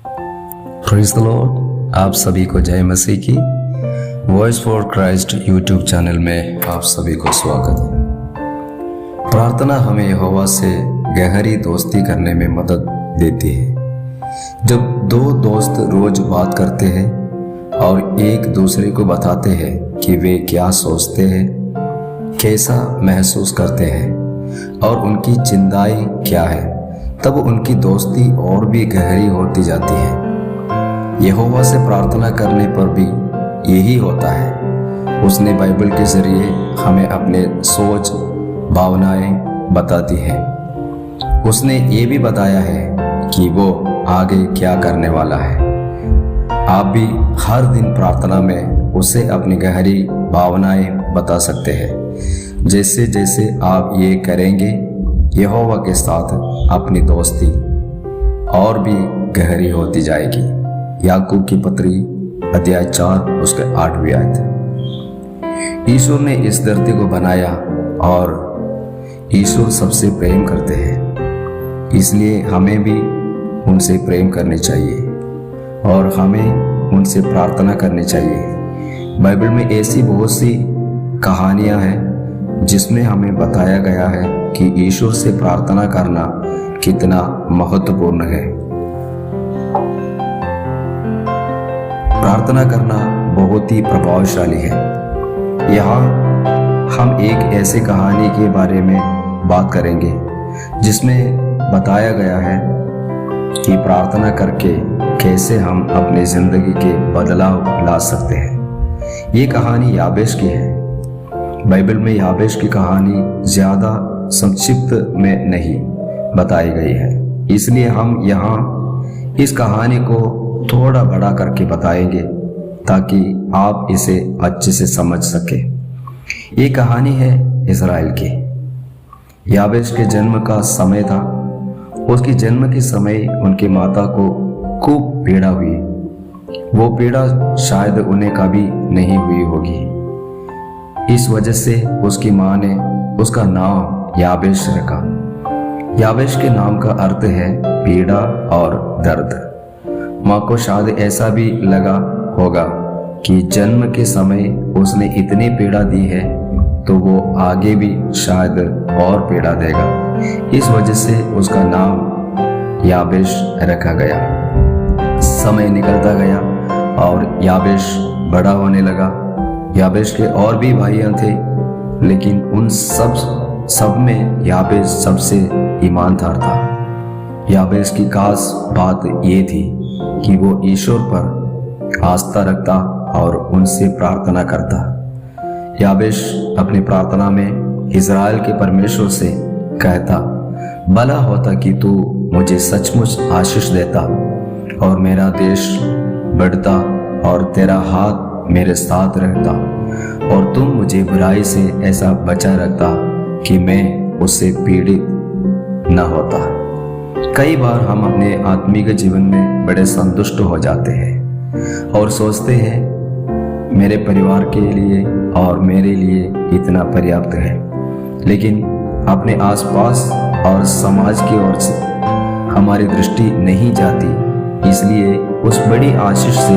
Praise the Lord. आप सभी को जय मसीह की voice for Christ YouTube channel में आप सभी को स्वागत है। प्रार्थना हमें यहोवा से गहरी दोस्ती करने में मदद देती है। जब दो दोस्त रोज बात करते हैं और एक दूसरे को बताते हैं कि वे क्या सोचते हैं, कैसा महसूस करते हैं और उनकी चिंताएं क्या है, तब उनकी दोस्ती और भी गहरी होती जाती है। यहोवा से प्रार्थना करने पर भी यही होता है। उसने बाइबल के जरिए हमें अपने सोच भावनाएं बताती है। उसने ये भी बताया है कि वो आगे क्या करने वाला है। आप भी हर दिन प्रार्थना में उसे अपनी गहरी भावनाएं बता सकते हैं। जैसे जैसे आप ये करेंगे, यहोवा के साथ अपनी दोस्ती और भी गहरी होती जाएगी। याकूब की पत्री अध्याय 4 उसके 8वीं आयत। ईश्वर ने इस धरती को बनाया और ईश्वर सबसे प्रेम करते हैं, इसलिए हमें भी उनसे प्रेम करनी चाहिए और हमें उनसे प्रार्थना करनी चाहिए। बाइबल में ऐसी बहुत सी कहानियां हैं जिसमें हमें बताया गया है कि ईश्वर से प्रार्थना करना कितना महत्वपूर्ण है। प्रार्थना करना बहुत ही प्रभावशाली है। यहाँ हम एक ऐसी कहानी के बारे में बात करेंगे जिसमें बताया गया है कि प्रार्थना करके कैसे हम अपनी जिंदगी के बदलाव ला सकते हैं। ये कहानी याबेश की है। बाइबल में याबेश की कहानी ज्यादा संक्षिप्त में नहीं बताई गई है, इसलिए हम यहाँ इस कहानी को थोड़ा बड़ा करके बताएंगे ताकि आप इसे अच्छे से समझ सके। ये कहानी है इज़राइल की। याबेश के जन्म का समय था। उसके जन्म के समय उनकी माता को खूब पीड़ा हुई। वो पीड़ा शायद उन्हें कभी नहीं हुई होगी। इस वजह से उसकी माँ ने उसका नाम याबेश रखा। याबेश के नाम का अर्थ है पीड़ा और दर्द। माँ को शायद ऐसा भी लगा होगा कि जन्म के समय उसने इतनी पीड़ा दी है तो वो आगे भी शायद और पीड़ा देगा। इस वजह से उसका नाम याबेश रखा गया। समय निकलता गया और याबेश बड़ा होने लगा। याबेश के और भी भाइयां थे, लेकिन उन सब में याबेश सबसे ईमानदार था। याबेश की खास बात ये थी कि वो ईश्वर पर आस्था रखता और उनसे प्रार्थना करता। याबेश अपनी प्रार्थना में इज़राइल के परमेश्वर से कहता, भला होता कि तू मुझे सचमुच आशीष देता और मेरा देश बढ़ता और तेरा हाथ मेरे साथ रहता और तुम मुझे बुराई से ऐसा बचा रखता कि मैं उससे पीड़ित न होता। कई बार हम अपने आत्मिक जीवन में बड़े संतुष्ट हो जाते हैं और सोचते हैं मेरे परिवार के लिए और मेरे लिए इतना पर्याप्त है, लेकिन अपने आसपास और समाज की ओर से हमारी दृष्टि नहीं जाती। इसलिए उस बड़ी आशीष से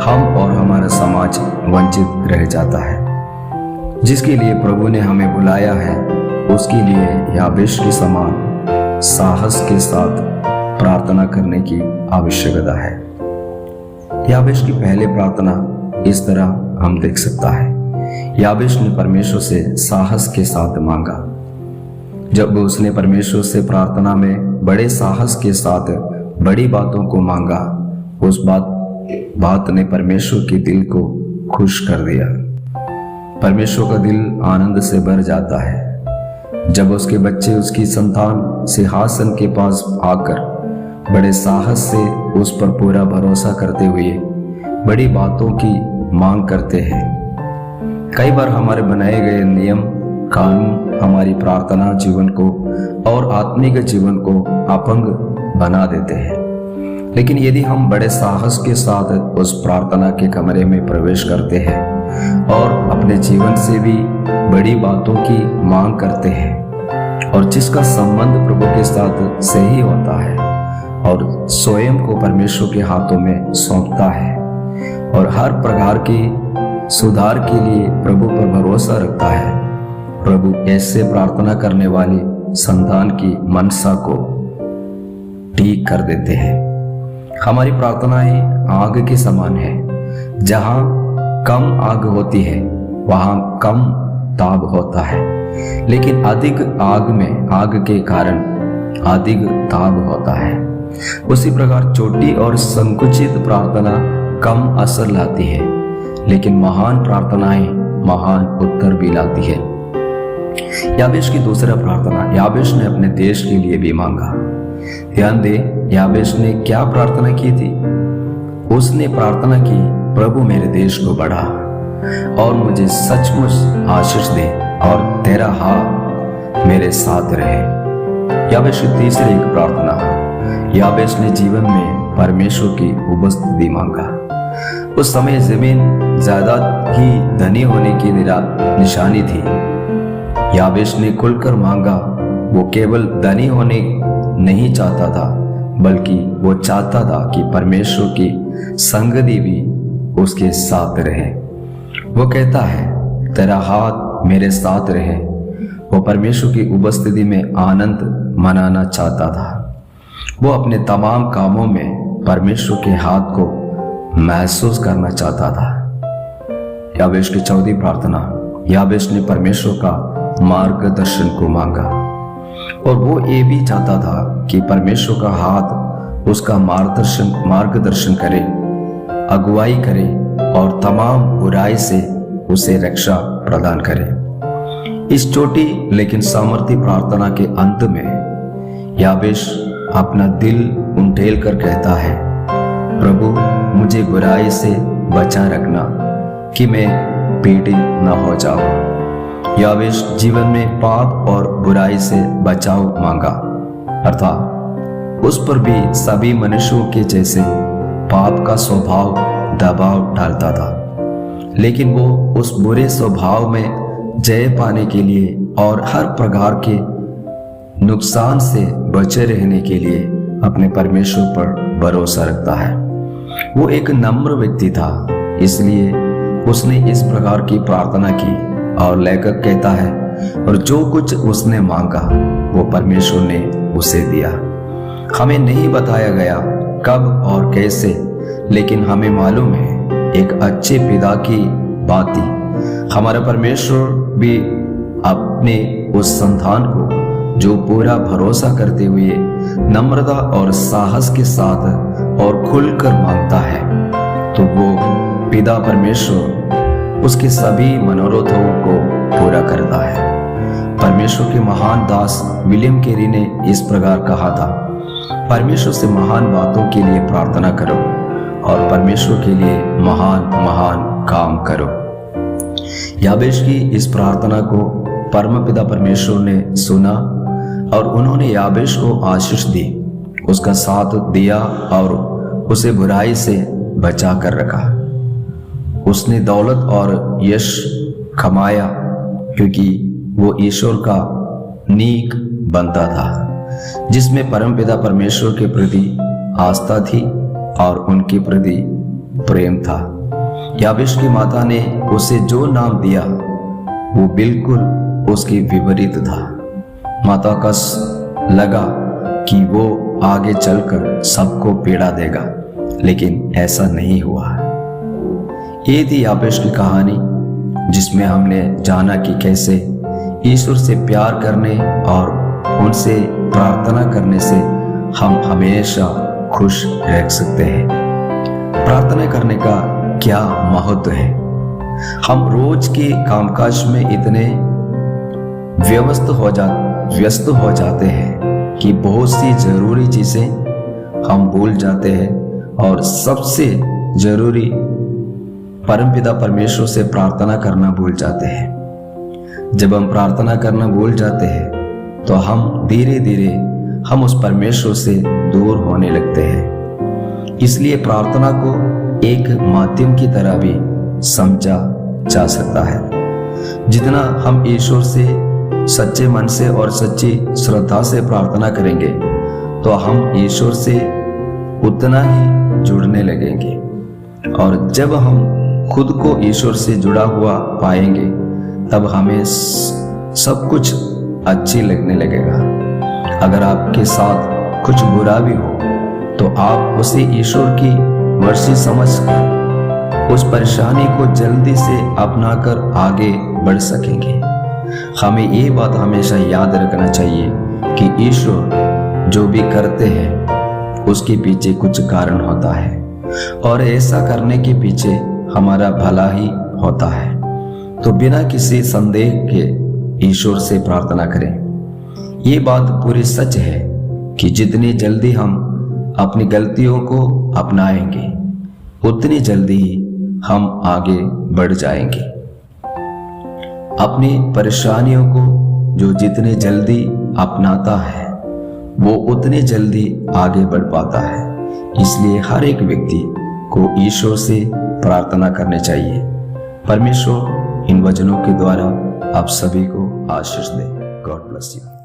हम और हमारा समाज वंचित रह जाता है। जिसके लिए प्रभु ने हमें बुलाया है, उसके लिए याबेश के समान साहस के साथ प्रार्थना करने की आवश्यकता है। याबेश की पहले प्रार्थना इस तरह हम देख सकता है। याबेश ने परमेश्वर से साहस के साथ मांगा। जब उसने परमेश्वर से प्रार्थना में बड़े साहस के साथ बड़ी बातों को मांगा, उस बात ने परमेश्वर के दिल को खुश कर दिया। परमेश्वर का दिल आनंद से भर जाता है जब उसके बच्चे उसकी संतान सिंहासन के पास आकर बड़े साहस से उस पर पूरा भरोसा करते हुए बड़ी बातों की मांग करते हैं। कई बार हमारे बनाए गए नियम कानून हमारी प्रार्थना जीवन को और आत्मिक जीवन को अपंग बना देते हैं, लेकिन यदि हम बड़े साहस के साथ उस प्रार्थना के कमरे में प्रवेश करते हैं और अपने जीवन से भी बड़ी बातों की मांग करते हैं और जिसका संबंध प्रभु के साथ सही होता है और स्वयं को परमेश्वर के हाथों में सौंपता है और हर प्रकार के सुधार के लिए प्रभु पर भरोसा रखता है, प्रभु ऐसे प्रार्थना करने वाली संतान की मनसा को ठीक कर देते हैं। हमारी प्रार्थनाएं आग के समान है। जहां कम आग होती है वहां कम ताप होता है, लेकिन अधिक आग में आग के कारण अधिक ताप होता है। उसी प्रकार छोटी और संकुचित प्रार्थना कम असर लाती है, लेकिन महान प्रार्थनाएं महान उत्तर भी लाती है। याबेश की दूसरा प्रार्थना, याबेश ने अपने देश के लिए भी मांगा। ध्यान दे, याबेश ने क्या प्रार्थना की थी? उसने प्रार्थना की, प्रभु मेरे देश को बढ़ा और मुझे सचमुच आशीष दे और तेरा हाथ मेरे साथ रहे। याबेश की तीसरी एक प्रार्थना, याबेश ने जीवन में परमेश्वर की उपस्थिति मांगा। उस समय जमीन जायदाद की धनी होने की निशानी थी। याबेश ने खुलकर मांगा। वो केवल धनी होने नहीं चाहता था, बल्कि वो चाहता था कि परमेश्वर की संगति भी उसके साथ रहे। वो कहता है, तेरा हाथ मेरे साथ रहे। वो परमेश्वर की उपस्थिति में आनंद मनाना चाहता था। वो अपने तमाम कामों में परमेश्वर के हाथ को महसूस करना चाहता था। याबेश की चौथी प्रार्थना, याबेश ने परमेश्वर का मार्गदर्शन को मांगा और वो ये भी चाहता था कि परमेश्वर का हाथ उसका मार्गदर्शन करे, अगुवाई करे और तमाम बुराई से उसे रक्षा प्रदान करे। इस छोटी लेकिन सामर्थ्य प्रार्थना के अंत में याबेश अपना दिल उंडेल कर कहता है, प्रभु मुझे बुराई से बचा रखना कि मैं पीड़ित न हो जाऊं। याबेश जीवन में पाप और बुराई से बचाव मांगा, अर्थात उस पर भी सभी मनुष्यों के जैसे पाप का स्वभाव दबाव डालता था, लेकिन वो उस बुरे स्वभाव में जय पाने के लिए और हर प्रकार के नुकसान से बचे रहने के लिए अपने परमेश्वर पर भरोसा रखता है। वो एक नम्र व्यक्ति था, इसलिए उसने इस प्रकार की प्रार्थना की और लेखक कहता है, और जो कुछ उसने मांगा वो परमेश्वर ने उसे दिया। हमें नहीं बताया गया कब और कैसे, लेकिन हमें मालूम है एक अच्छे पिता की भांति हमारा परमेश्वर भी अपने उस संतान को जो पूरा भरोसा करते हुए नम्रता और साहस के साथ और खुलकर मांगता है, तो वो पिता परमेश्वर उसके सभी मनोरथों को पूरा करता है। परमेश्वर के महान दास विलियम कैरी ने इस प्रकार कहा था, परमेश्वर से महान बातों के लिए प्रार्थना करो और परमेश्वर के लिए महान महान काम करो। याबेश की इस प्रार्थना को परमपिता परमेश्वर ने सुना और उन्होंने याबेश को आशीष दी, उसका साथ दिया और उसे बुराई से बचा कर रखा। उसने दौलत और यश कमाया क्योंकि वो ईश्वर का नीक बनता था, जिसमें परमपिता परमेश्वर के प्रति आस्था थी और उनके प्रति प्रेम था। याबेश की माता ने उसे जो नाम दिया वो बिल्कुल उसके विपरीत था। माता का लगा कि वो आगे चलकर सबको पीड़ा देगा, लेकिन ऐसा नहीं हुआ। ये थी याबेश की कहानी, जिसमें हमने जाना कि कैसे ईश्वर से प्यार करने और उनसे प्रार्थना करने से हम हमेशा खुश रह सकते हैं। प्रार्थना करने का क्या महत्व है? हम रोज के कामकाज में इतने व्यस्त हो जाते हैं कि बहुत सी जरूरी चीजें हम भूल जाते हैं और सबसे जरूरी परमपिता परमेश्वर से प्रार्थना करना भूल जाते हैं। जब हम प्रार्थना करना भूल जाते हैं तो हम धीरे धीरे हम उस परमेश्वर से दूर होने लगते हैं। इसलिए प्रार्थना को एक माध्यम की तरह भी समझा जा सकता है। जितना हम ईश्वर से सच्चे मन से और सच्ची श्रद्धा से प्रार्थना करेंगे, तो हम ईश्वर से उतना ही जुड़ने लगेंगे। और जब हम खुद को ईश्वर से जुड़ा हुआ पाएंगे तब हमें सब कुछ अच्छी लगने लगेगा। अगर आपके साथ कुछ बुरा भी हो तो आप उसे ईश्वर की मर्जी समझकर उस परेशानी को जल्दी से अपनाकर आगे बढ़ सकेंगे। हमें ये बात हमेशा याद रखना चाहिए कि ईश्वर जो भी करते हैं उसके पीछे कुछ कारण होता है और ऐसा करने के पीछे हमारा भला ही होता है। तो बिना किसी संदेह के ईश्वर से प्रार्थना करें। ये बात पूरी सच है कि जितनी जल्दी हम अपनी गलतियों को अपनाएंगे उतनी जल्दी ही हम आगे बढ़ जाएंगे। अपनी परेशानियों को जो जितने जल्दी अपनाता है वो उतने जल्दी आगे बढ़ पाता है। इसलिए हर एक व्यक्ति को ईश्वर से प्रार्थना करनी चाहिए। परमेश्वर इन वचनों के द्वारा आप सभी को आशीष दे। God bless you.